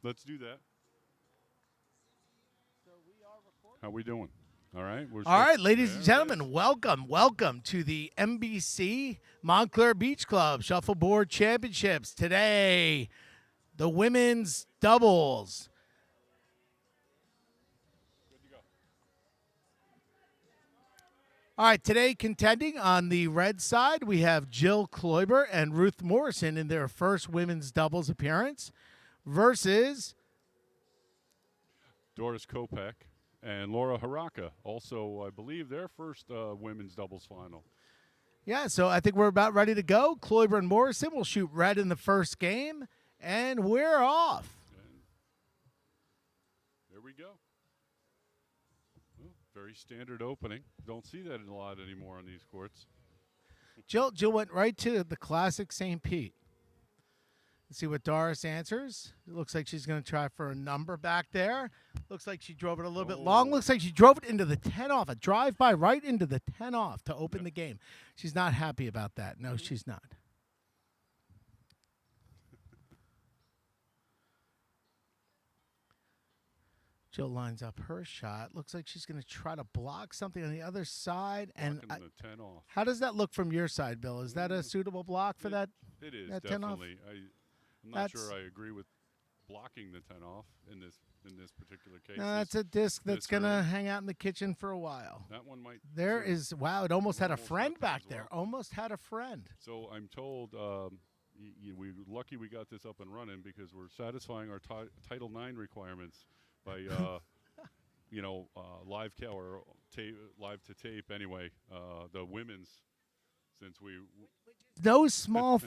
let's do that. How we doing? All right. All right, ladies There and it gentlemen, is. welcome to the MBC Montclair Beach Club Shuffleboard Championships. Today, the women's doubles. Good to go. All right, today contending on the red side, we have Jill Kloiber and Ruth Morrison in their first women's doubles appearance versus Doris Kopek and Laura Haraka. Also, I believe their first women's doubles final. Yeah, so I think we're about ready to go. Kloiber and Morrison will shoot red in the first game, and we're off. And there we go. Well, very standard opening. Don't see that a lot anymore on these courts. Jill went right to the classic St. Pete. Let's see what Doris answers. It looks like she's going to try for a number back there. Looks like she drove it a little bit long. Looks like she drove it into the 10 off, a drive-by right into the 10 off to open the game. She's not happy about that. No, she's not. Jill lines up her shot. Looks like she's going to try to block something on the other side. And Blocking the 10 off. how does that look from your side, Bill? Is that a suitable block for that? It is, that 10 off? definitely. I'm not That's- sure I agree with blocking the 10 off in this particular case. No, that's a disc that's this going to early. hang out in the kitchen for a while. That one might. There sure. is, wow, it almost had a Almost friend got that back as there. well. Almost had a friend. So I'm told we're lucky we got this up and running because we're satisfying our Title IX requirements by, live or live to tape anyway. The women's, since we. No small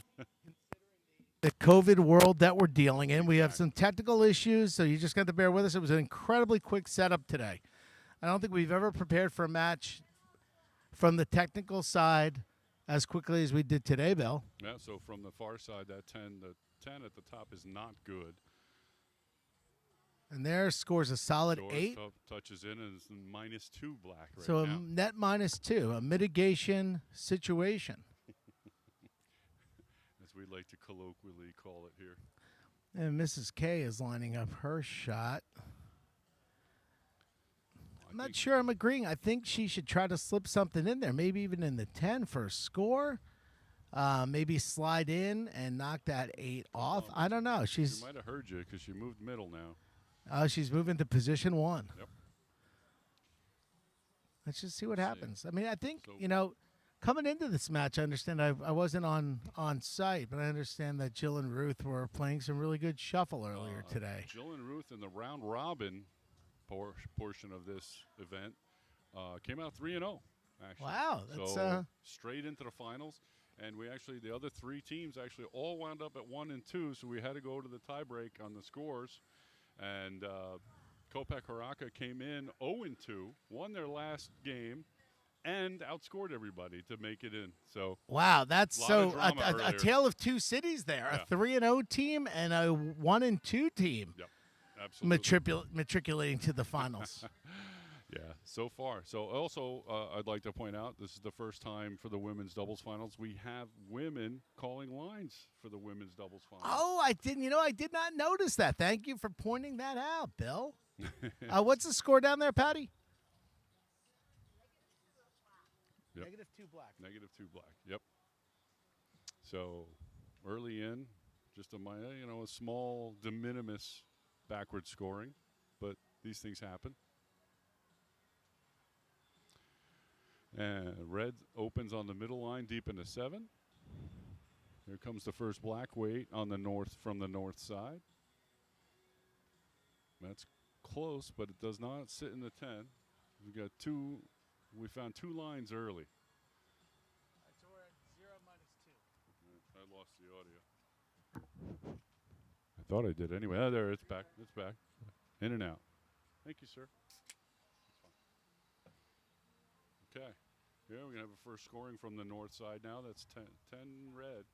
the COVID world that we're dealing in. We have some technical issues, so you just got to bear with us. It was an incredibly quick setup today. I don't think we've ever prepared for a match from the technical side as quickly as we did today, Bill. Yeah. So from the far side, the 10 at the top is not good. And there scores a solid Doris 8. touches in and it's -2 black right So a now. net -2, a mitigation situation. As we like to colloquially call it here. And Mrs. K is lining up her shot. I'm not sure I'm agreeing. I think she should try to slip something in there, maybe even in the 10 for a score. Maybe slide in and knock that 8 off. I don't know. She She's might have heard you because she moved middle now. she's moving to position 1. Yep. Let's just see what See. happens. I mean, I think, So- coming into this match, I understand I wasn't on site, but I understand that Jill and Ruth were playing some really good shuffle earlier today. Jill and Ruth in the round robin portion of this event came out 3-0. Actually. Wow, that's so straight into the finals, and the other 3 teams actually all wound up at 1 and 2, so we had to go to the tiebreak on the scores, and Kopek Haraka came in 0 and 2, won their last game, and outscored everybody to make it in. So wow, that's lot so of drama a earlier. tale of two cities there. Yeah. A 3-0 team and a 1 and 2 team yep, absolutely. matriculating to the finals. Yeah, so far. So also, I'd like to point out this is the first time for the women's doubles finals we have women calling lines for the women's doubles finals. Oh, I did not notice that. Thank you for pointing that out, Bill. What's the score down there, Patty? Yep. -2 black. -2 black. Yep. So early in, just a small de minimis backward scoring, but these things happen. And red opens on the middle line deep into 7. Here comes the first black weight on the from the north side. That's close, but it does not sit in the 10. We found 2 lines early. So we're at 0 -2. I lost the audio. I thought I did anyway. Oh, there, it's back. It's back. In and out. Thank you, sir. Okay. Yeah, we're going to have a first scoring from the north side now. That's 10 red.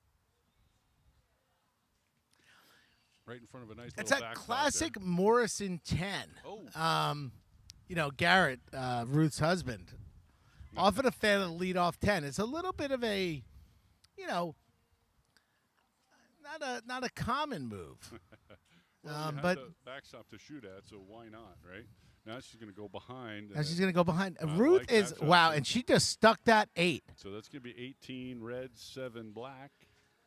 Right in front of a nice It's little a backside classic there. Morrison 10. Oh. Garrett, Ruth's husband, often a fan of the leadoff 10. It's a little bit of a, not a common move. Well, you but had the backstop to shoot at, so why not, right? Now she's going to go behind. now she's going to go behind. I Ruth like is, that wow, shot, and she just stuck that 8. So that's going to be 18 red, 7 black.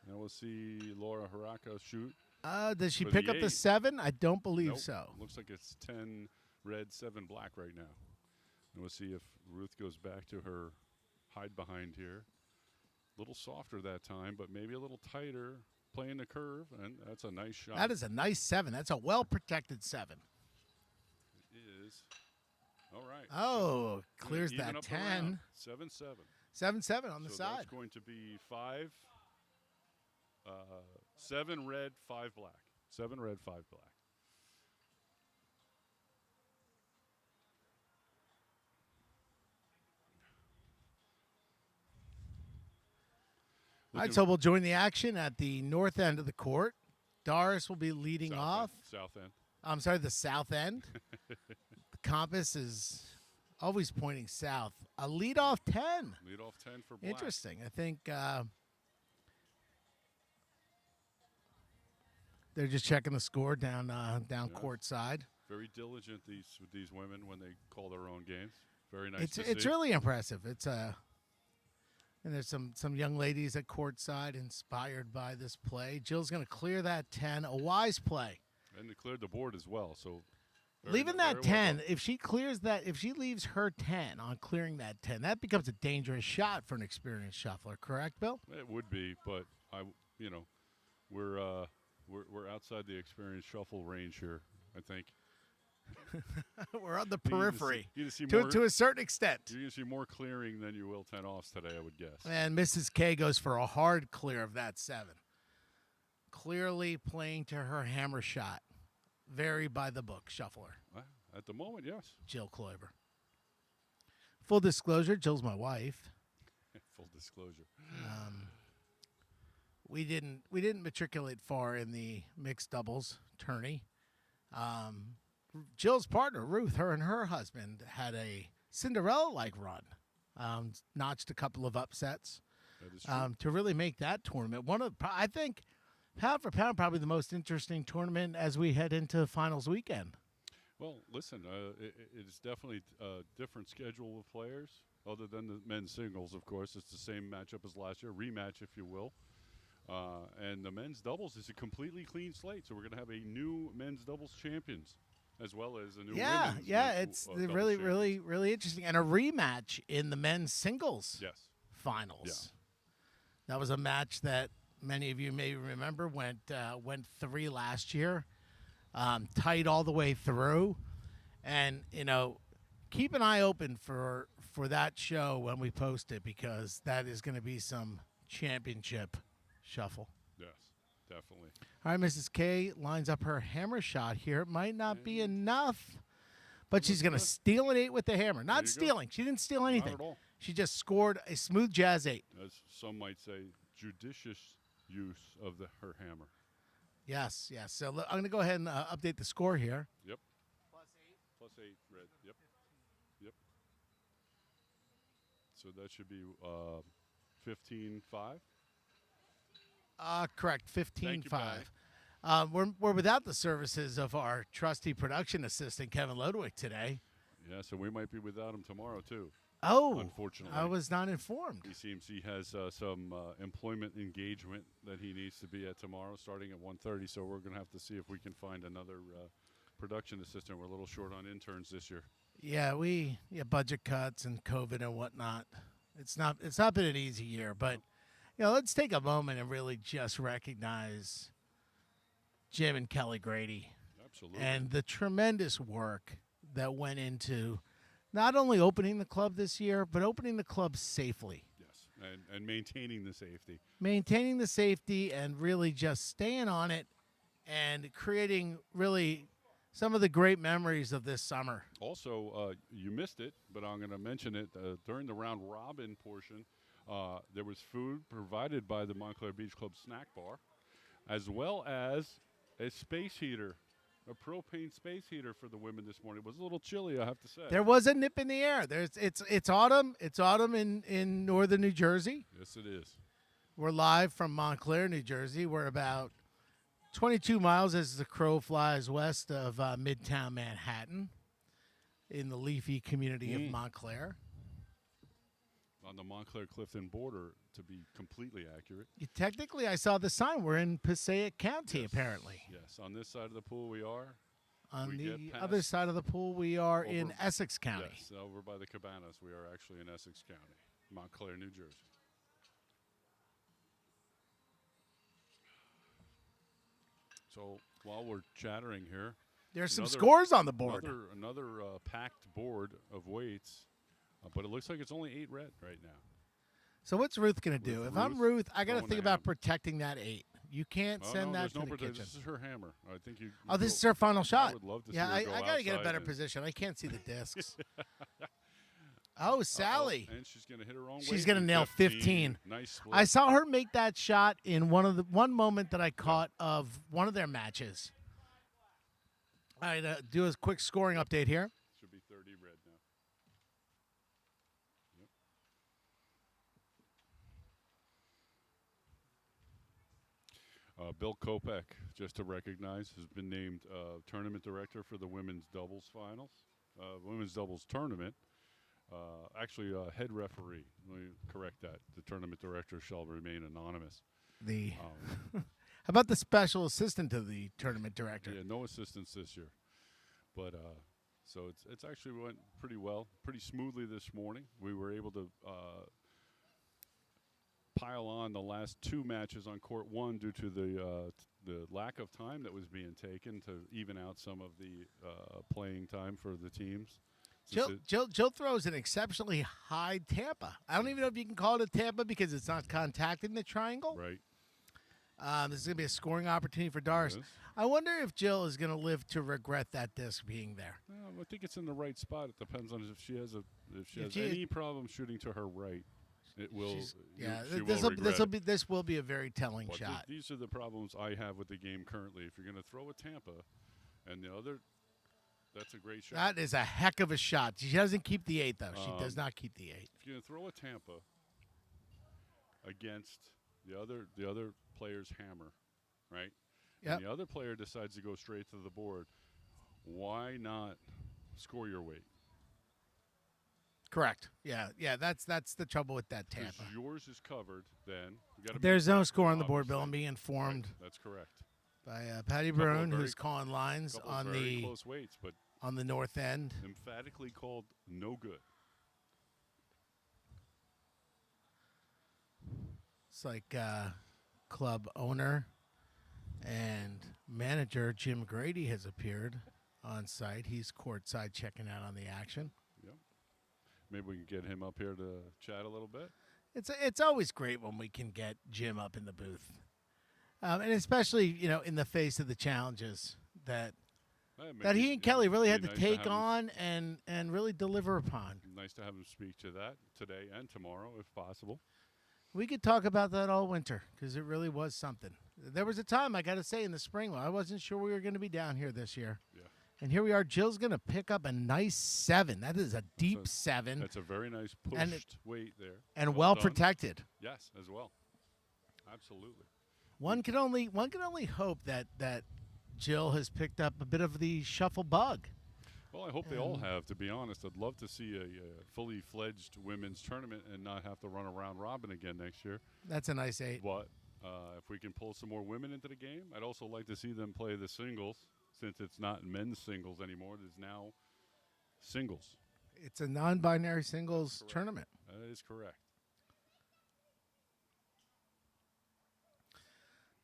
And we'll see Laura Haraka shoot. Does she for pick the up the 8. 7? I don't believe Nope. so. Looks like it's 10 red, 7 black right now. And we'll see if Ruth goes back to her hide behind here. A little softer that time, but maybe a little tighter, playing the curve, and that's a nice shot. That is a nice 7. That's a well-protected 7. It is. All right. Oh, clears Even that up 10. around. 7-7. 7-7 on the So side. that's going to be 5, 7 red, 5 black. 7 red, 5 black. All right, so we'll join the action at the north end of the court. Doris will be leading off. South end. I'm sorry, the south end. The compass is always pointing south. A leadoff 10. Lead off 10 for black. Interesting. I think they're just checking the score down court side. Very diligent these women when they call their own games. Very nice to see. It's really impressive. And there's some young ladies at courtside inspired by this play. Jill's going to clear that 10. A wise play. And they cleared the board as well. So leaving that very 10, well if she clears that, if she leaves her 10 on clearing that 10, that becomes a dangerous shot for an experienced shuffler. Correct, Bill? it would be, but we're outside the experienced shuffle range here, I think. We're on the periphery You see more, to a certain extent. you're going to see more clearing than you will 10 offs today, I would guess. And Mrs. K goes for a hard clear of that 7. Clearly playing to her hammer shot. Very by the book shuffler. At the moment, yes. Jill Kloiber. Full disclosure, Jill's my wife. Full disclosure. We didn't matriculate far in the mixed doubles tourney. Jill's partner, Ruth, her and her husband had a Cinderella-like run. Notched a couple of upsets That is true. to really make that tournament I think, pound for pound, probably the most interesting tournament as we head into finals weekend. Well, listen, it's definitely a different schedule of players, other than the men's singles, of course. It's the same matchup as last year, rematch, if you will. And the men's doubles is a completely clean slate, so we're going to have a new men's doubles champions, as well as a new women's it's doubles really, champions. really, really interesting. And a rematch in the men's singles Yes. finals. Yeah. That was a match that many of you may remember went 3 last year, tight all the way through. And, keep an eye open for that show when we post it, because that is going to be some championship shuffle. Yes, definitely. All right, Mrs. K lines up her hammer shot here. It might not be enough, but she's going to steal an 8 with the hammer. Not you go. stealing. She didn't steal anything. Not at all. She just scored a smooth jazz 8. As some might say, judicious use of her hammer. Yes. So I'm going to go ahead and update the score here. Yep. Plus 8 red. Yep. So that should be 15-5. Correct, Thank you, 15-5. We're without the services of our trusty production assistant, Kevin Lodwick, today. Yeah, so we might be without him tomorrow, too. Oh, Unfortunately. I was not informed. He seems he has some employment engagement that he needs to be at tomorrow, starting at 1:30. So we're going to have to see if we can find another production assistant. We're a little short on interns this year. Yeah, budget cuts and COVID and whatnot. It's not been an easy year, but let's take a moment and really just recognize Jim and Kelly Grady. Absolutely. And the tremendous work that went into not only opening the club this year, but opening the club safely. Yes, and maintaining the safety. Maintaining the safety and really just staying on it and creating really some of the great memories of this summer. Also, you missed it, but I'm going to mention it during the round robin portion. There was food provided by the Montclair Beach Club snack bar, as well as a space heater, a propane space heater for the women this morning. It was a little chilly, I have to say. There was a nip in the air. It's autumn. It's autumn in northern New Jersey. Yes, it is. We're live from Montclair, New Jersey. We're about 22 miles as the crow flies west of Midtown Manhattan in the leafy community of Montclair. On the Montclair-Clifton border, to be completely accurate. Technically, I saw the sign. We're in Passaic County, apparently. Yes, on this side of the pool we are. On the other side of the pool, we are in Essex County. Yes, over by the Cabanas. We are actually in Essex County, Montclair, New Jersey. So while we're chattering here, there's some scores on the board. Another packed board of weights, but it looks like it's only 8 red right now. So what's Ruth going to do? If I'm Ruth, I got to think about protecting that 8. You can't send that to the kitchen. This is her hammer. I think you. Oh, this is her final shot. I would love to see her go I got to get a better position. I can't see the discs. Oh, Sally. And she's going to hit her own. She's going to nail 15. Nice split. I saw her make that shot in one moment that I caught of one of their matches. All right, do a quick scoring update here. Should be 30 red now. Bill Kopek, just to recognize, has been named tournament director for the women's doubles finals, women's doubles tournament. Actually, head referee. Let me correct that. The tournament director shall remain anonymous. How about the special assistant to the tournament director? Yeah, no assistants this year. But so it's actually went pretty well, pretty smoothly this morning. We were able to pile on the last 2 matches on court 1 due to the lack of time that was being taken to even out some of the playing time for the teams. Jill throws an exceptionally high Tampa. I don't even know if you can call it a Tampa because it's not contacting the triangle. Right. This is going to be a scoring opportunity for Doris. I wonder if Jill is going to live to regret that disc being there. I think it's in the right spot. It depends on if she has any problem shooting to her right. It will. This will be a very telling shot. These are the problems I have with the game currently. If you're going to throw a Tampa, and the other, that's a great shot. That is a heck of a shot. She doesn't keep the 8 though. She does not keep the 8. If you're going to throw a Tampa against the other player's hammer, right? Yep. And the other player decides to go straight to the board, why not score your weight? Correct. Yeah. That's the trouble with that Tampa. If yours is covered, then you got to. There's no score on the board, Bill. I'm being informed. Right, that's correct. By Patty Brown, who's calling lines on the close weights, but on the north end. Emphatically called no good. It's like club owner and manager Jim Grady has appeared on site. He's courtside checking out on the action. Yep. Maybe we can get him up here to chat a little bit. It's always great when we can get Jim up in the booth, and especially in the face of the challenges that he and Kelly really had to take on and really deliver upon. Nice to have him speak to that today and tomorrow, if possible. We could talk about that all winter because it really was something. There was a time, I got to say, in the spring where I wasn't sure we were going to be down here this year. Yeah. And here we are. Jill's going to pick up a nice 7. That is a deep 7. That's a very nice pushed weight there. And well protected. Yes, as well. Absolutely. One can only hope that Jill has picked up a bit of the shuffle bug. Well, I hope they all have, to be honest. I'd love to see a fully fledged women's tournament and not have to run around robin again next year. That's a nice 8. But if we can pull some more women into the game, I'd also like to see them play the singles, since it's not men's singles anymore. It is now singles. It's a non-binary singles tournament. That is correct.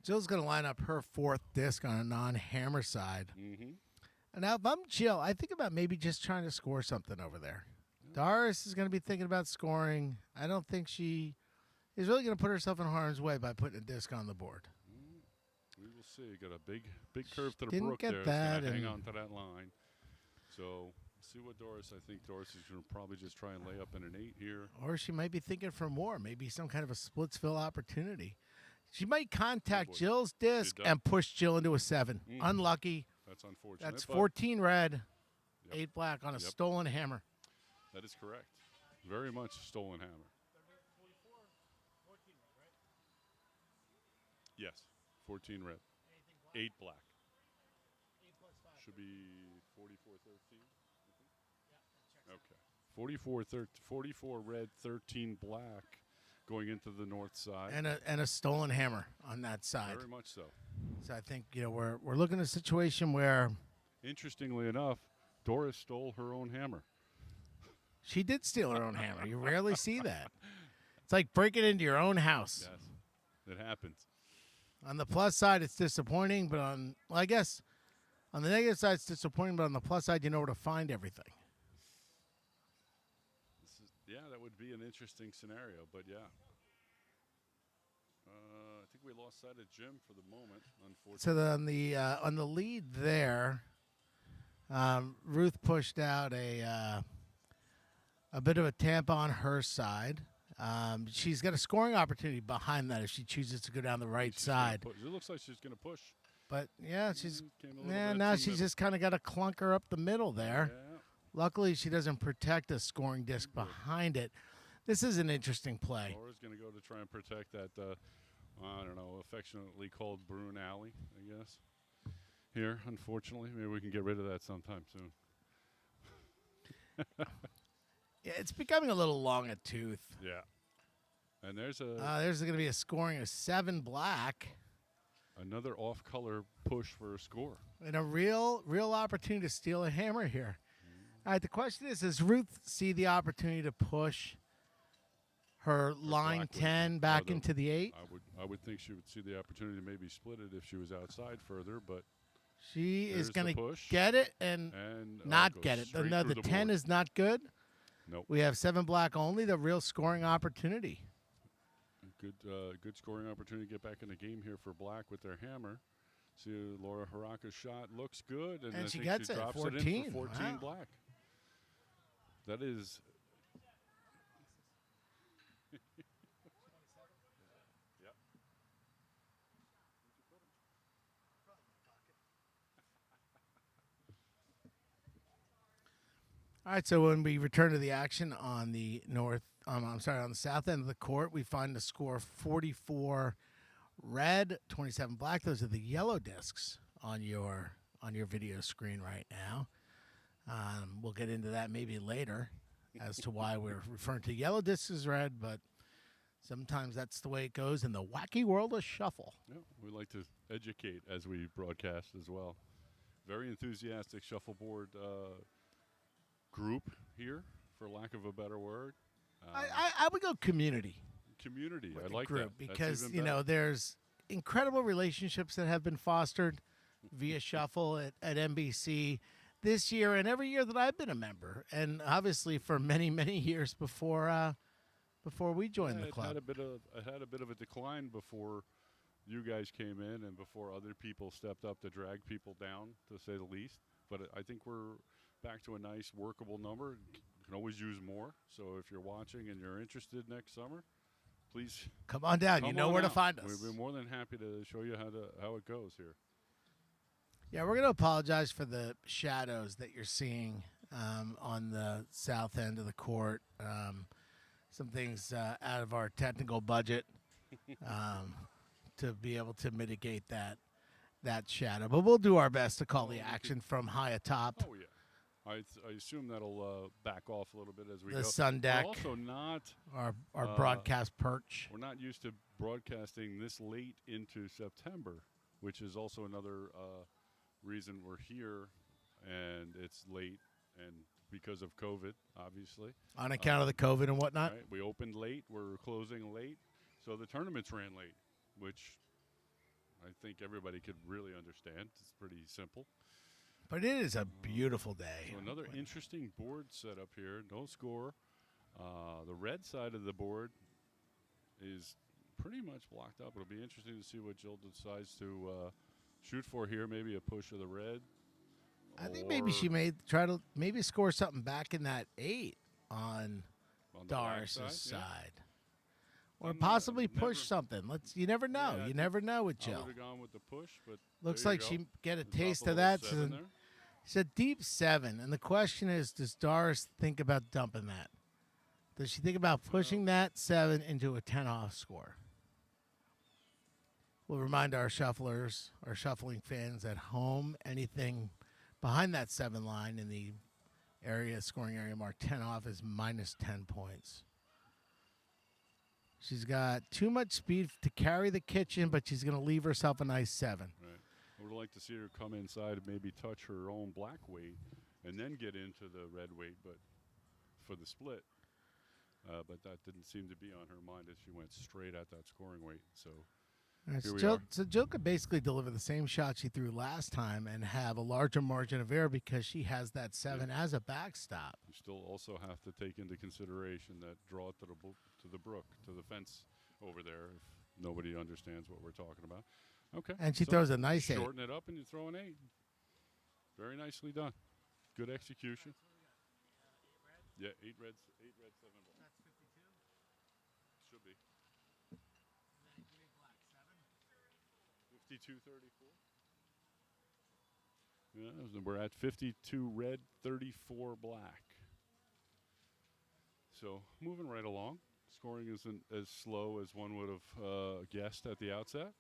Jill's going to line up her 4th disc on a non-hammer side. Mm-hmm. And now, if I'm Jill, I think about maybe just trying to score something over there. Yeah. Doris is going to be thinking about scoring. I don't think she is really going to put herself in harm's way by putting a disc on the board. We will see. Got a big curve to the brook there. It's going to hang on to that line. So, see what Doris. I think Doris is going to probably just try and lay up in an 8 here. Or she might be thinking for more. Maybe some kind of a Splitsville opportunity. She might contact Jill's disc and push Jill into a 7. Unlucky. That's unfortunate. That's 14 red, 8 black on a stolen hammer. That is correct. Very much stolen hammer. 14 red, right? Yes, 14 red. Anything black? 8 black. Should be 44-13. Okay. 44 red, 13 black going into the north side. And a stolen hammer on that side. Very much so. So I think, we're looking at a situation where Interestingly enough, Doris stole her own hammer. she did steal her own hammer. You rarely see that. It's like breaking into your own house. Yes, it happens. On the plus side, it's disappointing, but I guess on the negative side, it's disappointing, but on the plus side, you know where to find everything. That would be an interesting scenario, but yeah. I think we lost sight of Jim for the moment, unfortunately. So on the lead there, Ruth pushed out a bit of a tamp on her side. She's got a scoring opportunity behind that if she chooses to go down the right side. It looks like she's going to push. But now she's just kind of got a clunker up the middle there. Yeah. Luckily, she doesn't protect a scoring disc behind it. This is an interesting play. Laura's going to go to try and protect that, I don't know, affectionately called Bruin Alley, I guess. Here, unfortunately. Maybe we can get rid of that sometime soon. Yeah, it's becoming a little long a tooth. Yeah. And there's going to be a scoring of 7 black. Another off-color push for a score. And a real opportunity to steal a hammer here. All right, the question is, does Ruth see the opportunity to push her line 10 back into the 8? I would think she would see the opportunity to maybe split it if she was outside further, but she is going to get it and not get it. No, the 10 is not good. Nope. We have 7 black only, the real scoring opportunity. Good scoring opportunity to get back in the game here for black with their hammer. See, Laura Haraka's shot looks good, and I she think gets she it. drops 14. it in for 14 wow. black. That is. Yep. All right, so when we return to the action on the on the south end of the court, we find the score 44 red, 27 black. Those are the yellow discs on your video screen right now. We'll get into that maybe later as to why we're referring to yellow discs as red, but sometimes that's the way it goes in the wacky world of shuffle. Yeah, we like to educate as we broadcast as well. Very enthusiastic shuffleboard group here, for lack of a better word. I would go community. Community, I the like group that. because there's incredible relationships that have been fostered via shuffle at MBC this year and every year that I've been a member, and obviously for many years before we joined the club. It had a bit of a decline before you guys came in and before other people stepped up to drag people down, to say the least. But I think we're back to a nice workable number. You can always use more. So if you're watching and you're interested next summer, please come on down. You know where to find us. We'd be more than happy to show you how it goes here. Yeah, we're going to apologize for the shadows that you're seeing on the south end of the court. Some things out of our technical budget to be able to mitigate that shadow. But we'll do our best to call the action from high atop. Oh, yeah. I assume that'll back off a little bit as we go. The sun deck. We're also not our broadcast perch. We're not used to broadcasting this late into September, which is also another reason we're here, and it's late, and because of COVID, obviously. On account of the COVID and whatnot? Right, we opened late, we're closing late, so the tournaments ran late, which I think everybody could really understand. It's pretty simple. But it is a beautiful day. So another interesting board setup here. No score. The red side of the board is pretty much blocked up. It'll be interesting to see what Jill decides to shoot for here. Maybe a push of the red. I think maybe she may try to score something back in that 8 on Doris's side. Or possibly push something. You never know. Yeah, you never know with Jill. I would have gone with the push, but looks like she get a taste of that. It's a deep 7, and the question is, does Doris think about dumping that? Does she think about pushing that 7 into a 10-off score? We'll remind our shufflers, our shuffling fans at home, anything behind that 7 line in the area, scoring area marked 10 off is minus 10 points. She's got too much speed to carry the kitchen, but she's going to leave herself a nice 7. Right. I would like to see her come inside and maybe touch her own black weight and then get into the red weight, but for the split. But that didn't seem to be on her mind as she went straight at that scoring weight. So here we are. So Jill could basically deliver the same shot she threw last time and have a larger margin of error because she has that 7 as a backstop. You still also have to take into consideration that draw to the brook, to the fence over there, if nobody understands what we're talking about. Okay. And she throws a nice 8. Shorten it up and you throw an 8. Very nicely done. Good execution. Yeah, 8 reds, 7 balls. That's 52. Should be. 52-34. Yeah, we're at 52 red, 34 black. So moving right along. Scoring isn't as slow as one would have guessed at the outset.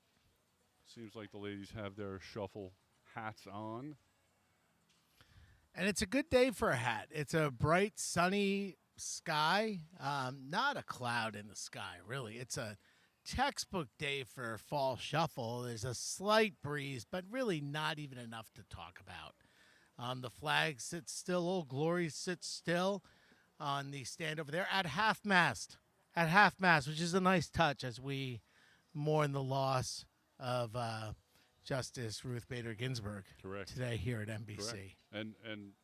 Seems like the ladies have their shuffle hats on. And it's a good day for a hat. It's a bright, sunny sky. Not a cloud in the sky, really. It's a textbook day for fall shuffle. There's a slight breeze, but really not even enough to talk about. The flag sits still. Old Glory sits still on the stand over there at half mast. At half mast, which is a nice touch as we mourn the loss of Justice Ruth Bader Ginsburg today here at MBC. Correct. And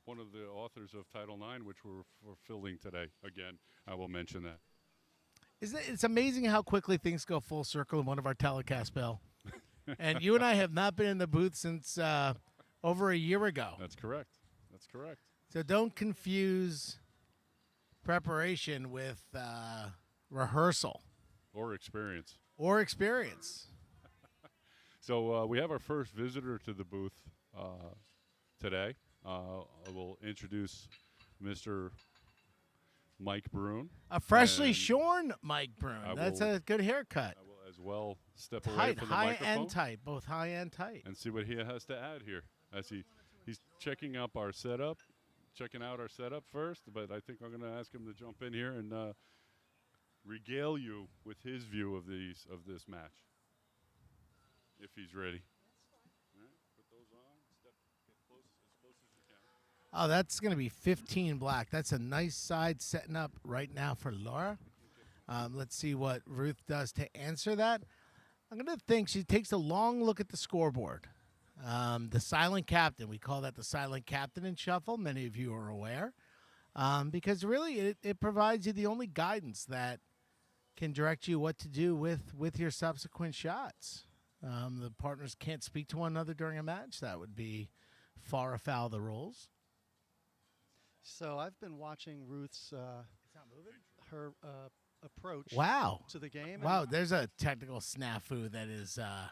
one of the authors of Title IX, which we're filling today. Again, I will mention that. It's amazing how quickly things go full circle in one of our telecasts, Bill. And you and I have not been in the booth since over a year ago. That's correct. That's correct. So don't confuse preparation with rehearsal. Or experience. Or experience. So we have our first visitor to the booth today. I will introduce Mr. Mike Brune. A freshly shorn Mike Brune. That's a good haircut. I will as well step away from the microphone. High and tight, both high and tight. And see what he has to add here as he's checking out our setup first. But I think I'm going to ask him to jump in here and regale you with his view of this match, if he's ready. All right, put those on. Get close as you can. Oh, that's going to be 15 black. That's a nice side setting up right now for Laura. Let's see what Ruth does to answer that. I'm going to think she takes a long look at the scoreboard. The silent captain, we call that the silent captain in shuffle. Many of you are aware. Because really it provides you the only guidance that can direct you what to do with your subsequent shots. The partners can't speak to one another during a match. That would be far afoul of the rules. So I've been watching Ruth's her approach to the game. Wow, there's a technical snafu that is This is live.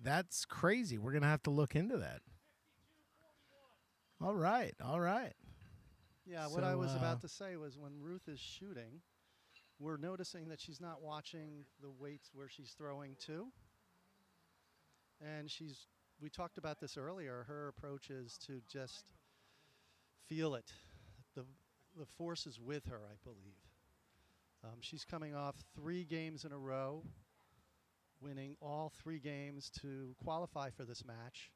that's crazy. We're going to have to look into that. All right. Yeah, what I was about to say was when Ruth is shooting, we're noticing that she's not watching the weights where she's throwing to. And we talked about this earlier, her approach is to just feel it. The force is with her, I believe. She's coming off 3 games in a row, winning all 3 games to qualify for this match.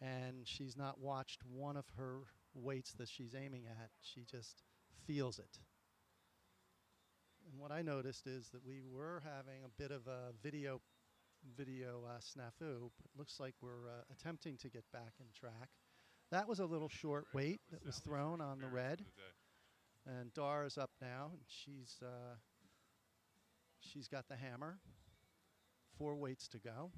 And she's not watched one of her weights that she's aiming at. She just feels it. And what I noticed is that we were having a bit of a video snafu, but it looks like we're attempting to get back in track. That was a little short weight that was thrown on the red. And Doris up now, and she's got the hammer. 4 weights to go.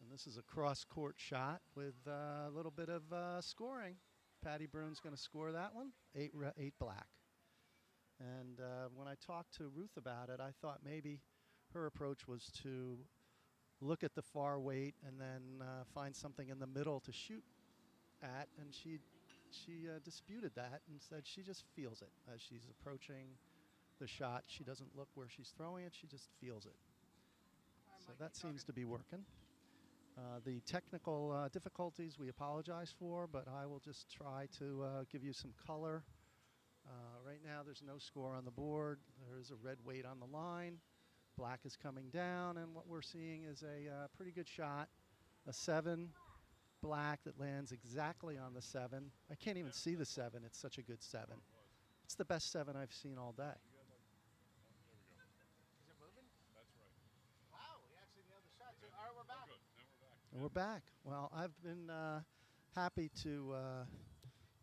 And this is a cross-court shot with a little bit of scoring. Patty Brune's going to score that one, 8 black. And when I talked to Ruth about it, I thought maybe her approach was to look at the far weight and then find something in the middle to shoot at. And she disputed that and said she just feels it as she's approaching the shot. She doesn't look where she's throwing it. She just feels it. So that seems to be working. The technical difficulties we apologize for, but I will just try to give you some color. Right now there's no score on the board. There is a red weight on the line. Black is coming down, and what we're seeing is a pretty good shot. A 7 black that lands exactly on the 7. I can't even see the 7. It's such a good 7. It's the best 7 I've seen all day. Is it moving? That's right. Wow, we actually nailed the shot. All right, we're back. And we're back. Well, I've been happy to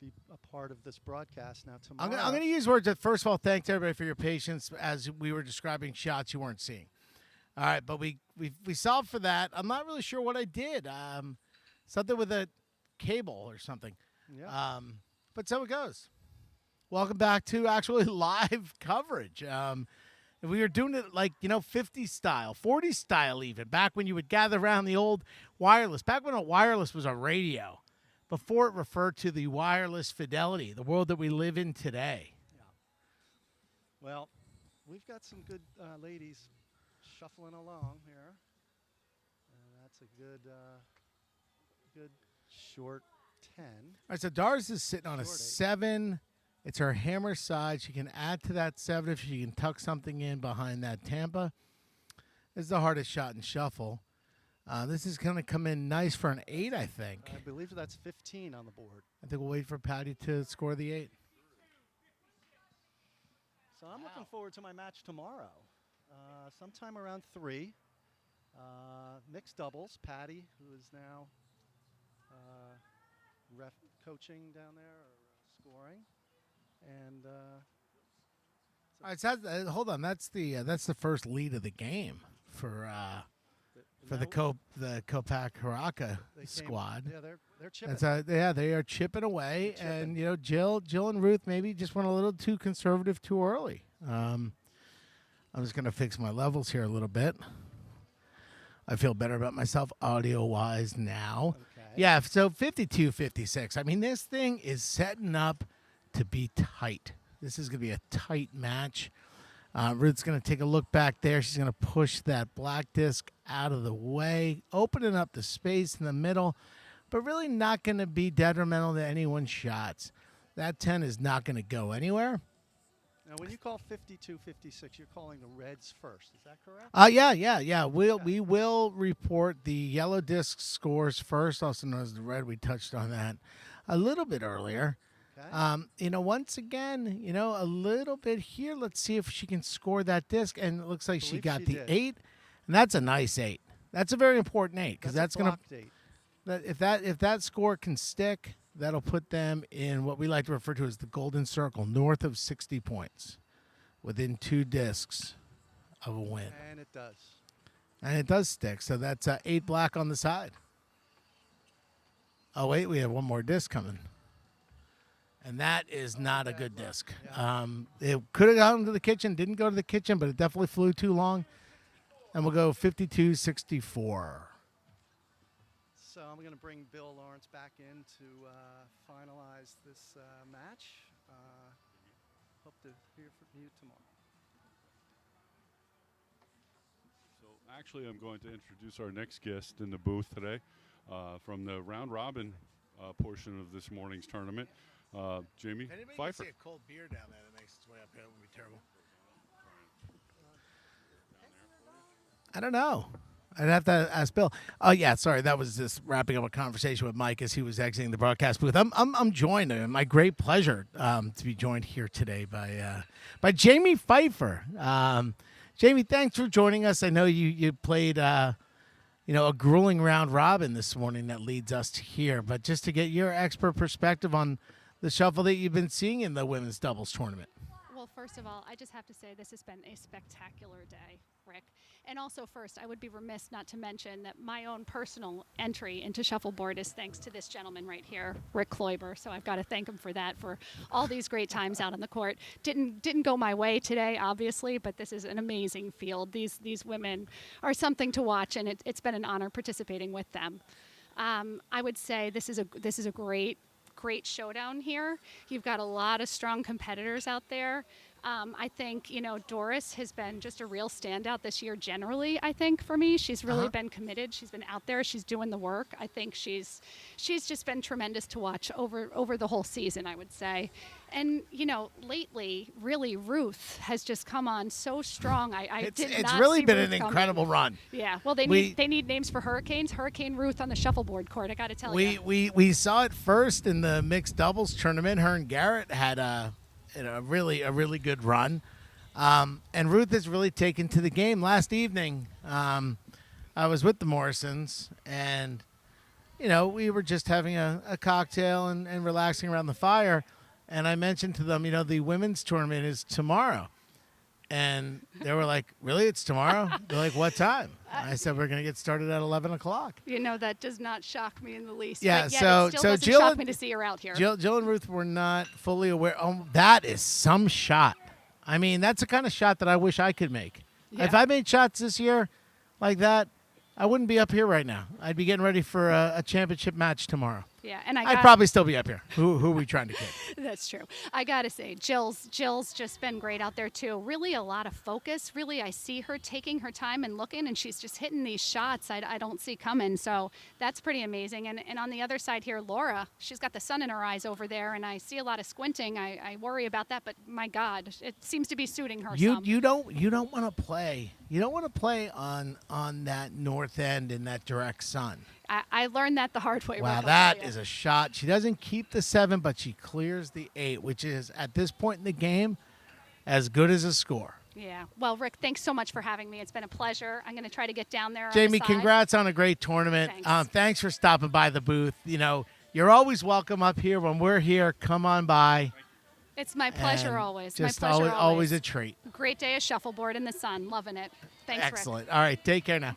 be a part of this broadcast now. Tomorrow, I'm going to use words that, first of all, thanks everybody for your patience as we were describing shots you weren't seeing. All right, but we solved for that. I'm not really sure what I did. Something with a cable or something. Yeah. But so it goes. Welcome back to actually live coverage. We were doing it like, 50 style, 40 style even, back when you would gather around the old wireless, back when a wireless was a radio, before it referred to the wireless fidelity, the world that we live in today. Yeah. Well, we've got some good ladies shuffling along here. And that's a good short 10. All right, so Doris is sitting on a Short 8. 7. It's her hammer side. She can add to that 7 if she can tuck something in behind that Tampa. This is the hardest shot in shuffle. This is going to come in nice for an 8, I think. I believe that's 15 on the board. I think we'll wait for Patty to score the 8. So I'm looking forward to my match tomorrow. Sometime around 3. Mixed doubles. Patty, who is now coaching down there or scoring. And All right, so hold on. That's the first lead of the game for the Kopek Haraka squad. Yeah, they're chipping. They are chipping away, and Jill and Ruth maybe just went a little too conservative too early. I'm just gonna fix my levels here a little bit. I feel better about myself audio-wise now. Okay. Yeah, so 52-56. I mean, this thing is setting up to be tight. This is going to be a tight match. Ruth's going to take a look back there. She's going to push that black disc out of the way, opening up the space in the middle, but really not going to be detrimental to anyone's shots. That 10 is not going to go anywhere. Now, when you call 52-56, you're calling the reds first. Is that correct? Yeah. We will report the yellow disc scores first, also known as the red. We touched on that a little bit earlier. Okay. Once again, a little bit here. Let's see if she can score that disc. And it looks like she got the did. 8, and that's a nice 8. That's a very important 8 because that's going to. If that score can stick, that'll put them in what we like to refer to as the golden circle, north of 60 points, within 2 discs of a win. And it does. And it does stick. So that's 8 black on the side. Oh wait, we have one more disc coming. And that is not a good disc. Yeah. It could have gone to the kitchen, didn't go to the kitchen, but it definitely flew too long. And we'll go 52-64. So I'm going to bring Bill Lawrence back in to finalize this match. Hope to hear from you tomorrow. So actually, I'm going to introduce our next guest in the booth today from the round robin portion of this morning's tournament. Jamie Pfeiffer. See a cold beer down there that makes its way up here. It would be terrible. I don't know. I'd have to ask Bill. Oh yeah, sorry. That was just wrapping up a conversation with Mike as he was exiting the broadcast booth. I'm joined. My great pleasure to be joined here today by Jamie Pfeiffer. Jamie, thanks for joining us. I know you played a grueling round robin this morning that leads us here, but just to get your expert perspective on the shuffle that you've been seeing in the women's doubles tournament. Well, first of all, I just have to say this has been a spectacular day, Rick. And also first, I would be remiss not to mention that my own personal entry into shuffleboard is thanks to this gentleman right here, Rick Kloiber. So I've got to thank him for that, for all these great times out on the court. Didn't go my way today, obviously, but this is an amazing field. These women are something to watch, and it's been an honor participating with them. I would say this is a great showdown here. You've got a lot of strong competitors out there. I think, Doris has been just a real standout this year generally, I think, for me. She's really been committed. She's been out there. She's doing the work. I think she's just been tremendous to watch over the whole season, I would say. And, lately, really, Ruth has just come on so strong. It's really been an incredible run. Yeah. Well, they need names for hurricanes. Hurricane Ruth on the shuffleboard court, I got to tell you. We saw it first in the mixed doubles tournament. Her and Garrett had a really good run. And Ruth has really taken to the game. Last evening, I was with the Morrisons, and, we were just having a cocktail and relaxing around the fire. And I mentioned to them, the women's tournament is tomorrow. And they were like, really? It's tomorrow? They're like, what time? I said, we're going to get started at 11 o'clock. That does not shock me in the least. Yeah, but yet so it still doesn't Jill shock me to see her out here. Jill and Ruth were not fully aware. Oh, that is some shot. I mean, that's the kind of shot that I wish I could make. Yeah. If I made shots this year like that, I wouldn't be up here right now. I'd be getting ready for a championship match tomorrow. Yeah, and I'd probably still be up here. Who are we trying to kid? That's true. I gotta say, Jill's just been great out there too. Really a lot of focus. Really, I see her taking her time and looking, and she's just hitting these shots I don't see coming. So that's pretty amazing. And on the other side here, Laura, she's got the sun in her eyes over there, and I see a lot of squinting. I worry about that, but my God, it seems to be suiting her. You don't want to play. You don't want to play on that north end in that direct sun. I learned that the hard way. Wow, Rick, that is a shot. She doesn't keep the 7, but she clears the 8, which is, at this point in the game, as good as a score. Yeah. Well, Rick, thanks so much for having me. It's been a pleasure. I'm going to try to get down there. Jamie, on the side. congrats on a great tournament. Thanks for stopping by the booth. You're always welcome up here. When we're here, come on by. It's my pleasure always. Just my pleasure always a treat. Great day of shuffleboard in the sun. Loving it. Thanks, Excellent. Rick. All right, take care now.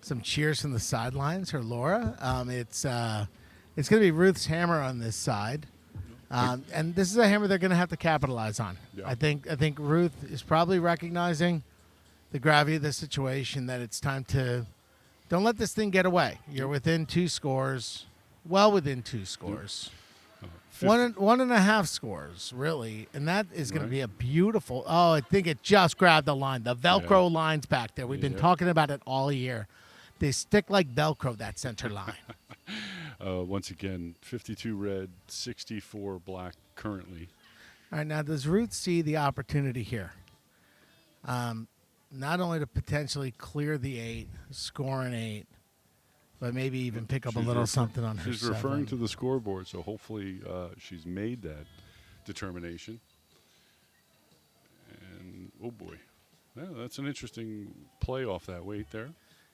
Some cheers from the sidelines for Laura. It's going to be Ruth's hammer on this side, and this is a hammer they're going to have to capitalize on. Yeah. I think Ruth is probably recognizing the gravity of the situation, that it's time to don't let this thing get away. You're within 2 scores, well within 2 scores. 1.5 scores, really, and that is going to be a beautiful. Oh, I think it just grabbed the line. The Velcro lines back there. We've been talking about it all year. They stick like Velcro, that center line. Once again, 52 red, 64 black currently. All right, now does Ruth see the opportunity here? Not only to potentially clear the 8, score an 8, but maybe even pick up a little something on her. She's referring to the scoreboard, so hopefully she's made that determination. And, oh boy, yeah, that's an interesting play off that weight there.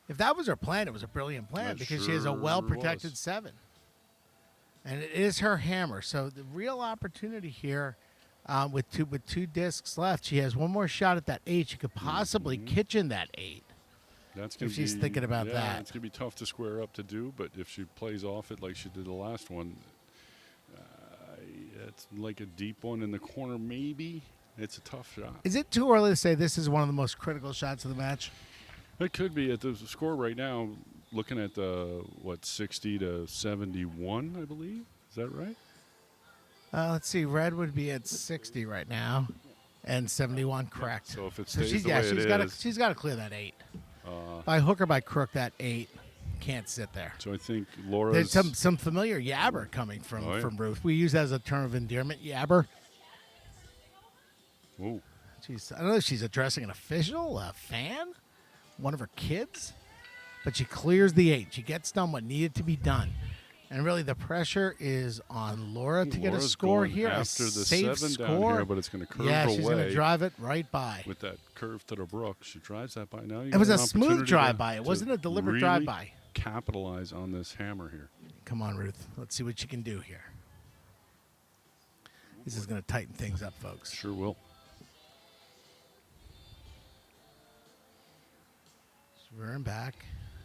If that was her plan, it was a brilliant plan, because she has a well-protected 7. And it is her hammer. So the real opportunity here, with two discs left, she has one more shot at that 8. She could possibly kitchen that 8. That's gonna if she's thinking about that. It's going to be tough to square up to do, but if she plays off it like she did the last one, it's like a deep one in the corner maybe. It's a tough shot. Is it too early to say this is one of the most critical shots of the match? It could be. At the score right now, looking at the 60 to 71, I believe. Is that right? Let's see. Red would be at 60 right now, and 71. Correct. So if it stays the way it is, she's got to clear that 8. By hook or by crook, that 8 can't sit there. So I think Laura's... There's some familiar yabber coming from Ruth. We use that as a term of endearment, yabber. Oh. I don't know if she's addressing an official, a fan, one of her kids, but she clears the 8. She gets done what needed to be done. And really, the pressure is on Laura to get a score here. After the safe 7 score. down here, but it's going to curve away. Yeah, she's going to drive it right by. With that curve to the brook, she drives that by. Now it was a smooth drive-by. It wasn't a deliberate really drive-by. Capitalize on this hammer here. Come on, Ruth. Let's see what you can do here. This is going to tighten things up, folks. Sure will. She's rearing back.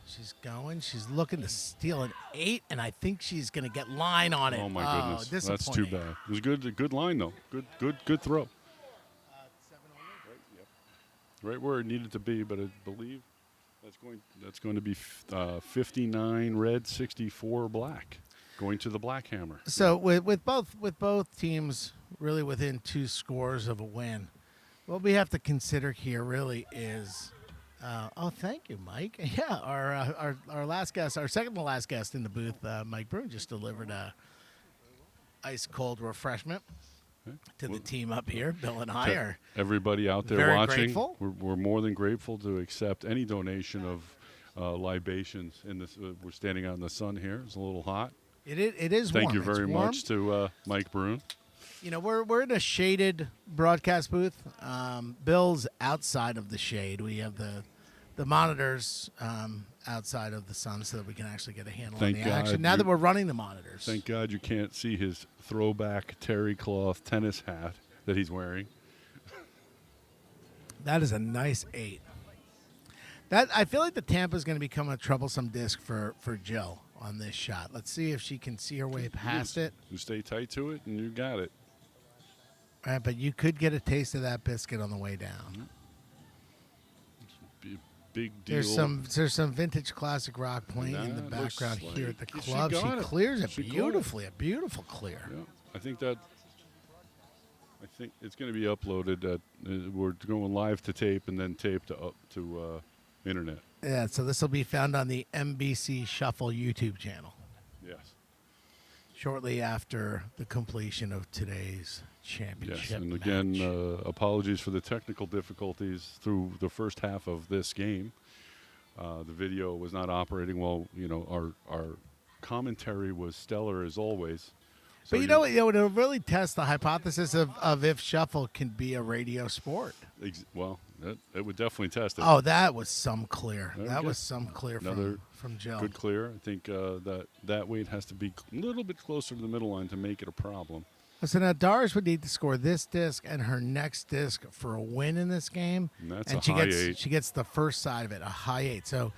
She's going. She's looking to steal an 8, and I think she's going to get line on it. Oh my goodness, that's too bad. It was good line though. Good throw. Right where it needed to be, but I believe that's going to be 59 red, 64 black. going to the Black Hammer. So with both teams really within 2 scores of a win, what we have to consider here really is, thank you, Mike. Yeah, our last guest, our second to last guest in the booth, Mike Broom, just delivered a ice cold refreshment to the team up here. Bill and I are everybody out there very watching. grateful. We're more than grateful to accept any donation of libations. In this, we're standing out in the sun here. It's a little hot. It is Thank warm. you very It's warm. much to Mike Broom. You know, we're in a shaded broadcast booth. Bill's outside of the shade. We have the monitors outside of the sun so that we can actually get a handle on the action. Now that we're running the monitors. Thank God you can't see his throwback terry cloth tennis hat that he's wearing. That is a nice 8. That I feel like the Tampa's going to become a troublesome disc for Jill on this shot. Let's see if she can see her way past it. You stay tight to it, and you got it. All right, but you could get a taste of that biscuit on the way down. Big deal. There's some vintage classic rock playing in the background here at the club. She clears it beautifully, a beautiful clear. Yeah, I think it's going to be uploaded. We're going live to tape and then tape to internet. Yeah, so this will be found on the MBC Shuffle YouTube channel. Yes. Shortly after the completion of today's championship Yes, and match. again, apologies for the technical difficulties through the first half of this game. The video was not operating well. You know, our commentary was stellar as always. So But you know what? It'll really test the hypothesis of if shuffle can be a radio sport. Well, it would definitely test it. Oh, that was some clear. There we That go. was some clear from Jill. Good clear. I think that weight has to be a little bit closer to the middle line to make it a problem. So now Doris would need to score this disc and her next disc for a win in this game. And that's she high gets 8. She gets the first side of it, a high 8. So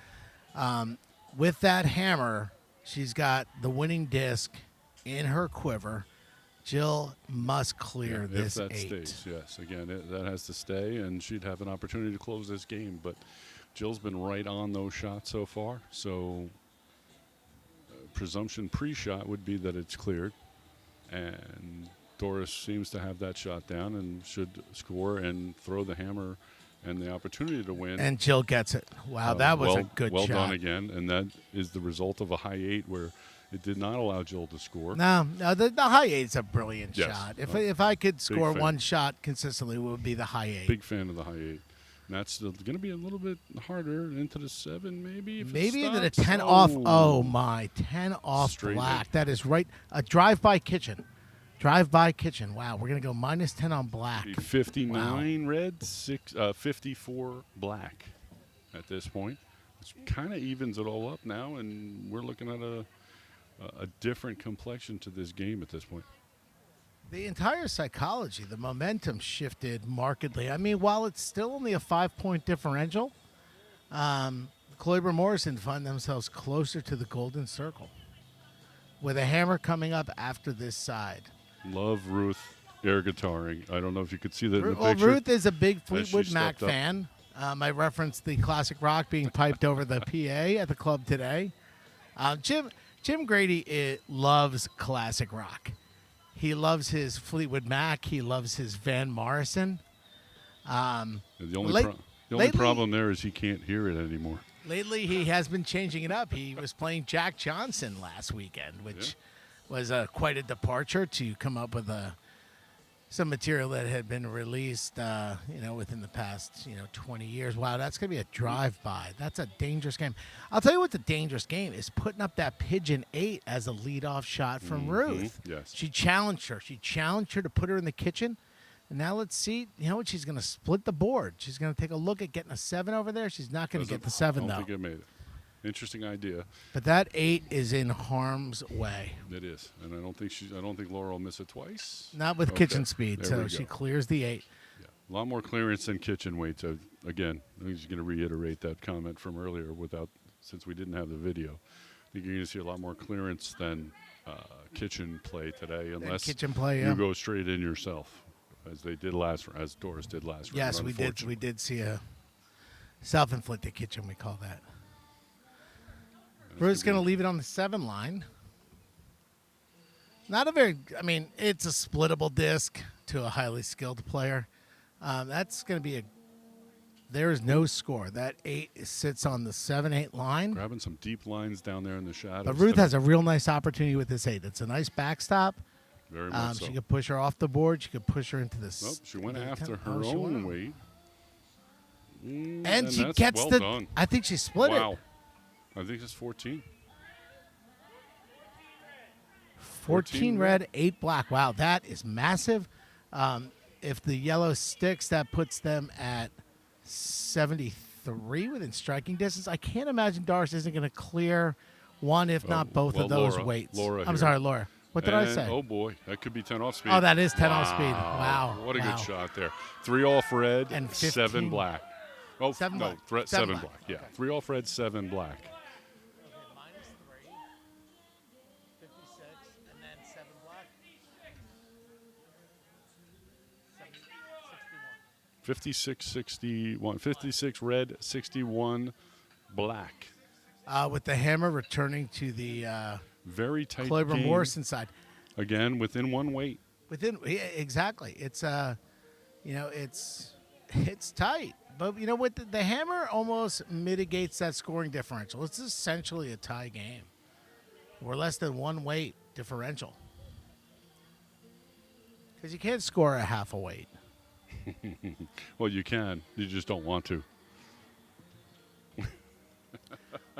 with that hammer, she's got the winning disc in her quiver. Jill must clear this if that 8. stays, yes. Again, that has to stay, and she'd have an opportunity to close this game. But Jill's been right on those shots so far. So presumption pre-shot would be that it's cleared. And Doris seems to have that shot down and should score and throw the hammer and the opportunity to win. And Jill gets it. Wow, that was a good well shot. Well done again, and that is the result of a high 8 where it did not allow Jill to score. No, the high 8 is a brilliant Yes. shot. If I could score fan. one shot consistently, it would be the high 8. Big fan of the high 8. And that's going to be a little bit harder into the 7, maybe. If Maybe it into the stops. 10 off. Oh, my. 10 off Straight black. in. That is right. A drive-by kitchen. Drive-by kitchen. Wow, we're going to go minus 10 on black. 59 red, 54 black at this point. Which kind of evens it all up now, and we're looking at a different complexion to this game at this point. The entire psychology, the momentum shifted markedly. I mean, while it's still only a 5-point differential, Kloiber Morrison find themselves closer to the golden circle with a hammer coming up after this side. Love Ruth air guitaring. I don't know if you could see that in the Well, picture. Ruth is a big Fleetwood she Mac stepped up. fan. I referenced the classic rock being piped over the PA at the club today. Jim Grady loves classic rock. He loves his Fleetwood Mac. He loves his Van Morrison. The only, lately- problem there is he can't hear it anymore. Lately, he has been changing it up. He was playing Jack Johnson last weekend, which was quite a departure to come up with some material that had been released, within the past, 20 years. Wow, that's going to be a drive-by. That's a dangerous game. I'll tell you what's a dangerous game is putting up that pigeon 8 as a leadoff shot from Ruth. Yes. She challenged her. She challenged her to put her in the kitchen. And now let's see. You know what? She's going to split the board. She's going to take a look at getting a 7 over there. She's not going to get the 7, I though. don't think it made it. Interesting idea. But that 8 is in harm's way. It is, and I don't think Laura will miss it twice. Not with kitchen speed, There so we she go. clears the 8. Yeah. A lot more clearance than kitchen weight. So again, I'm just going to reiterate that comment from earlier. Since we didn't have the video, I think you're going to see a lot more clearance than kitchen play today, unless kitchen play, you go straight in yourself, as Doris did last round. Yes, we did. We did see a self-inflicted kitchen. We call that. Ruth's going to leave it on the 7 line. Not a very. I mean, it's a splittable disc to a highly skilled player. That's going to be a. There is no score. That 8 sits on the 7-8 line. Grabbing some deep lines down there in the shadows. But Ruth has a real nice opportunity with this 8. It's a nice backstop. Very much so. She could push her off the board. She could push her into the. Nope, she went after her own weight. And she that's gets well the. done. I think she split it. Wow. I think it's 14. 14 red, 8 black. Wow, that is massive. If the yellow sticks, that puts them at 73 within striking distance. I can't imagine Doris isn't going to clear one, if not both of those weights. I'm sorry, Laura. What did I say? Oh, boy. That could be 10 off speed. Oh, that is 10 off speed. Wow. What a good shot there. 3 off red, and 7 black. Oh, 7 no, black. 7 black. black. Yeah, 3 off red, 7 black. Minus 3, 56, and then 7 black. 56, 61. 56 red, 61 black. With the hammer returning to the Very tight Kloiber game. Morrison side. Again, within 1 weight. Exactly. It's it's tight. But you know what? The hammer almost mitigates that scoring differential. It's essentially a tie game. We're less than 1 weight differential. Because you can't score a half a weight. Well, you can. You just don't want to.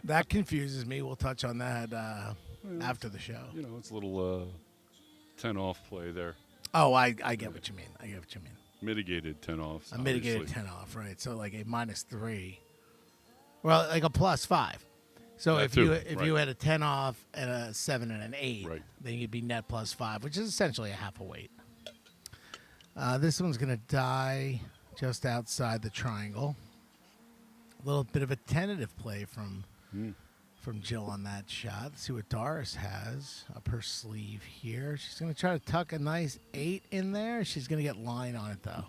That confuses me. We'll touch on that after the show. You know, it's a little 10 off play there. Oh, I get what you mean. Mitigated 10 offs. A mitigated 10 off, right? So like a minus 3. Well, like a plus 5. So if you had a 10 off and a 7 and an 8, then you'd be net plus 5, which is essentially a half a weight. This one's going to die just outside the triangle. A little bit of a tentative play from Jill on that shot. Let's see what Doris has up her sleeve here. She's going to try to tuck a nice 8 in there. She's going to get line on it, though.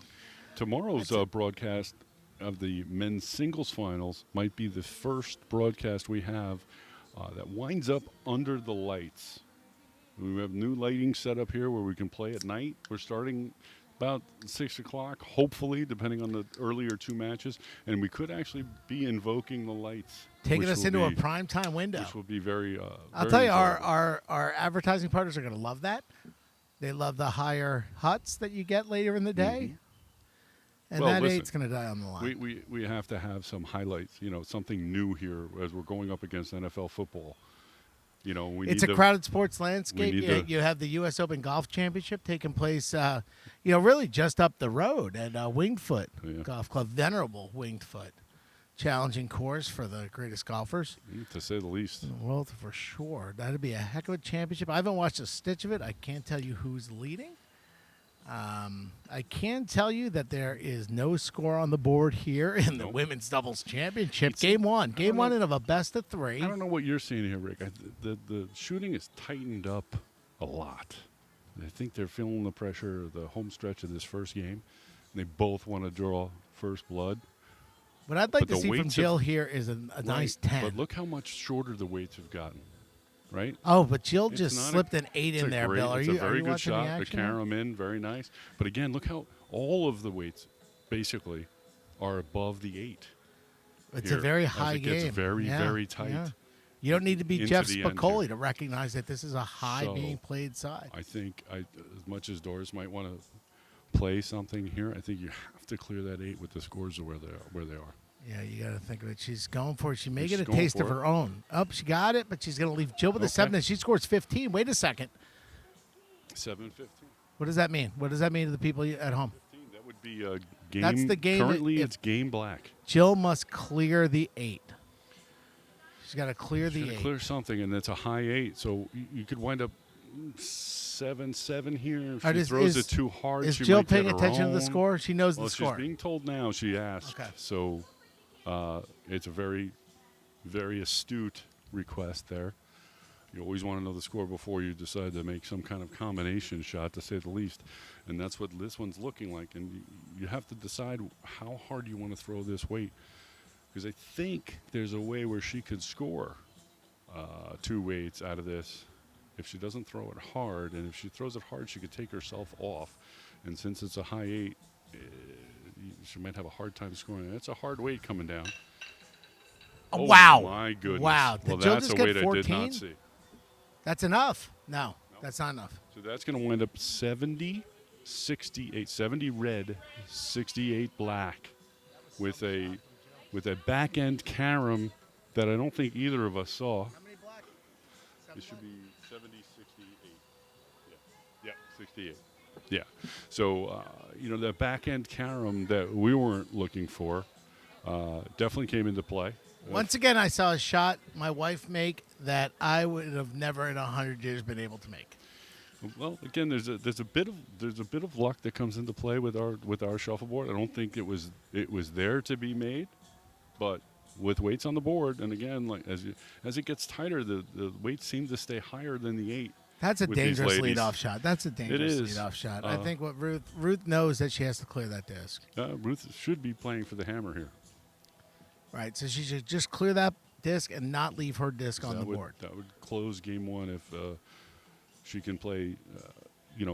Tomorrow's broadcast of the men's singles finals might be the first broadcast we have that winds up under the lights. We have new lighting set up here where we can play at night. We're starting about 6 o'clock, hopefully, depending on the earlier 2 matches. And we could actually be invoking the lights. Taking us into a primetime window. Which will be very I'll tell you, our advertising partners are going to love that. They love the higher huts that you get later in the day. And that 8's going to die on the line. We have to have some highlights, something new here as we're going up against NFL football. It's a crowded sports landscape. You have the U.S. Open Golf Championship taking place, really just up the road at Winged Foot Golf Club, venerable Winged Foot. Challenging course for the greatest golfers. To say the least. In the world, for sure. That'd be a heck of a championship. I haven't watched a stitch of it. I can't tell you who's leading. I can tell you that there is no score on the board here in the women's doubles championship. Game one in of a best of 3. I don't know what you're seeing here, Rick. The shooting is tightened up a lot. I think they're feeling the pressure of the home stretch of this first game. They both want to draw first blood. What I'd like to see from Jill here is a nice 10. But look how much shorter the weights have gotten, right? Oh, but Jill just slipped an 8 in there, Bill. It's a very good shot. The carom in, very nice. But again, look how all of the weights basically are above the 8. It's a very high game. It's very tight. Yeah. You don't need to be Jeff Spicoli to recognize that this is a high being played side. I think as much as Doris might want to play something here, I think you have to clear that 8 with the scores of where they are. Yeah, you got to think of it. She's going for it. She may get a taste of her own. Oh, she got it, but she's going to leave Jill with a 7, and she scores 15. Wait a second. 7-15. What does that mean? What does that mean to the people at home? 15. That would be a game. That's the game. Currently, it's game black. Jill must clear the 8. She's got to clear the 8. Clear something, and it's a high 8. So you could wind up 7-7 here. If she throws it too hard, is she Jill might paying get her attention to the own. score? She knows the score. She's being told now. She asked. Okay. So it's a very, very astute request there. You always want to know the score before you decide to make some kind of combination shot, to say the least. And that's what this one's looking like. And you have to decide how hard you want to throw this weight. Because I think there's a way where she could score 2 weights out of this if she doesn't throw it hard, and if she throws it hard, she could take herself off. And since it's a high 8, she might have a hard time scoring. It's a hard weight coming down. Oh, wow. My goodness. Wow. Well, Did Jill that's just a get weight I did 14? not see. That's enough. No, that's not enough. So that's going to wind up 70, 68. 70 red, 68 black with a back end carom that I don't think either of us saw. How many black? It should be 70, 68. Yeah, 68. Yeah. So, that back end carom that we weren't looking for definitely came into play. Once again, I saw a shot my wife make that I would have never in 100 years been able to make. Well, again, there's a bit of luck that comes into play with our shuffleboard. I don't think it was there to be made, but with weights on the board, and again, like as it gets tighter, the weights seem to stay higher than the 8. That's a with these dangerous ladies. leadoff shot. That's a dangerous is. leadoff shot. I think what Ruth knows that she has to clear that disc. Ruth should be playing for the hammer here. Right, so she should just clear that disc and not leave her disc on the board. That would close game 1 if she can play,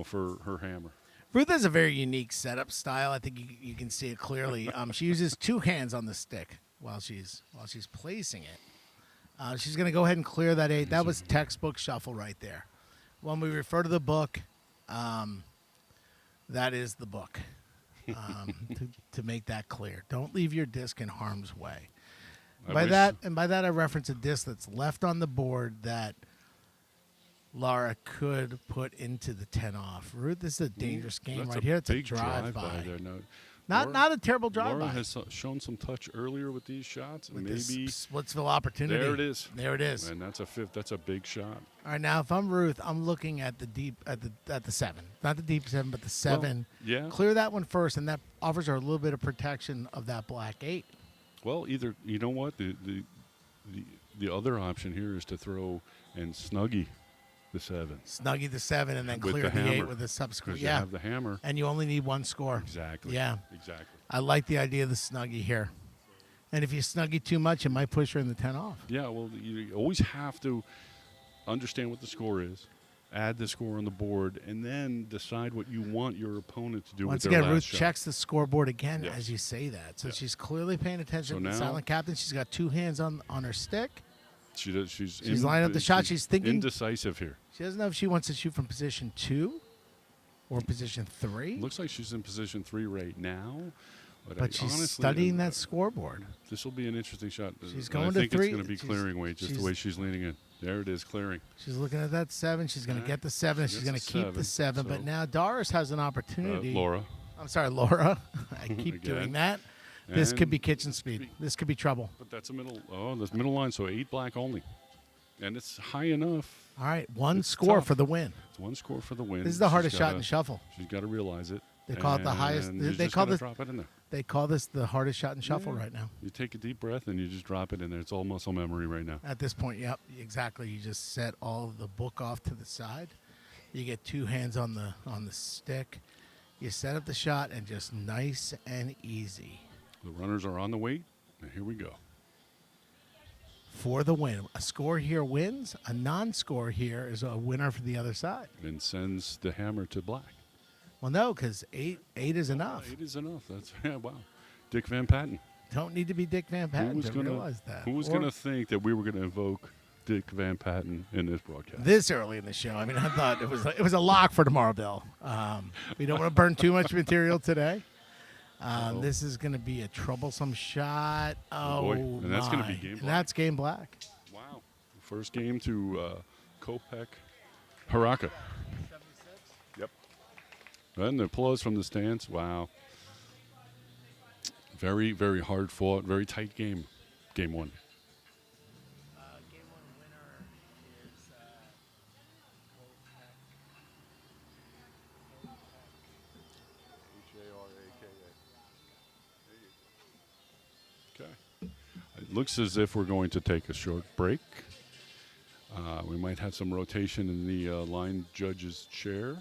for her hammer. Ruth has a very unique setup style. I think you can see it clearly. She uses 2 hands on the stick while she's placing it. She's going to go ahead and clear that 8. That was textbook shuffle right there. When we refer to the book, that is the book. To make that clear, don't leave your disc in harm's way. By that I reference a disc that's left on the board that Laura could put into the 10 off. Ruth, this is a dangerous game right here. It's a drive-by. There. Not a terrible drive-by. Laura has shown some touch earlier with these shots. With maybe this Splitsville opportunity. There it is. There it is. And that's a 5th. That's a big shot. All right, now if I'm Ruth, I'm looking at the 7, not the deep 7, but the 7. Well, yeah. Clear that one first, and that offers her a little bit of protection of that black 8. Well, either you know what the other option here is to throw and snuggie the 7. Snuggie the 7 and then with clear the 8 hammer, with a subsequent. 'cause you have the hammer. And you only need 1 score. Exactly. Yeah. Exactly. I like the idea of the snuggie here. And if you snuggie too much, it might push her in the 10 off. Yeah. Well, you always have to understand what the score is, add the score on the board, and then decide what you want your opponent to do. Once with their again, last Ruth shot. checks the scoreboard again Yes. as you say that. So Yes. she's clearly paying attention So to the now- silent captain. She's got 2 hands on her stick. She does. She's lining up the shot. She's thinking. indecisive here. She doesn't know if she wants to shoot from position 2 or position 3. Looks like she's in position 3 right now. But she's studying that scoreboard. This will be an interesting shot. She's And going I to think 3. it's going to be clearing weight just the way she's leaning in. There it is, clearing. She's looking at that 7. She's going to get the 7. She's going to keep the 7. But so- now Doris has an opportunity. Laura. I'm sorry, Laura. I keep doing Again. that. This could And- be kitchen speed. This could be trouble. But that's a middle. Oh, that's middle line. So 8 black only, and it's high enough. All right, 1 It's score tough. for the win. It's 1 score for the win. This is the She's hardest shot in gotta- the shuffle. She's got to realize it. They call it the highest. And you They just call gotta this. drop it in there. They call this the hardest shot in shuffle Yeah. right now. You take a deep breath and you just drop it in there. It's all muscle memory right now. At this point, yep, exactly. You just set all of the book off to the side. You get 2 hands on the stick. You set up the shot and just nice and easy The runners are on the weight, and here we go. for the win. A score here wins. A non-score here is a winner for the other side. And sends the hammer to black. Well, no, because 8 is enough. 8 is enough. That's wow. Dick Van Patten. Don't need to be Dick Van Patten to realize that. Who was Or going to think that we were going to invoke Dick Van Patten in this broadcast? this early in the show? I mean, I thought it was a lock for tomorrow, Bill. We don't want to burn too much material today. This is going to be a troublesome shot. Oh, boy. And that's gonna be my. game And black. that's game black. Wow. First game to Kopek Haraka. Yep. And the applause from the stands. Wow. Very, very hard fought. Very tight game. Game 1. Game 1 winner is Okay. It looks as if we're going to take a short break. We might have some rotation in the line judge's chair.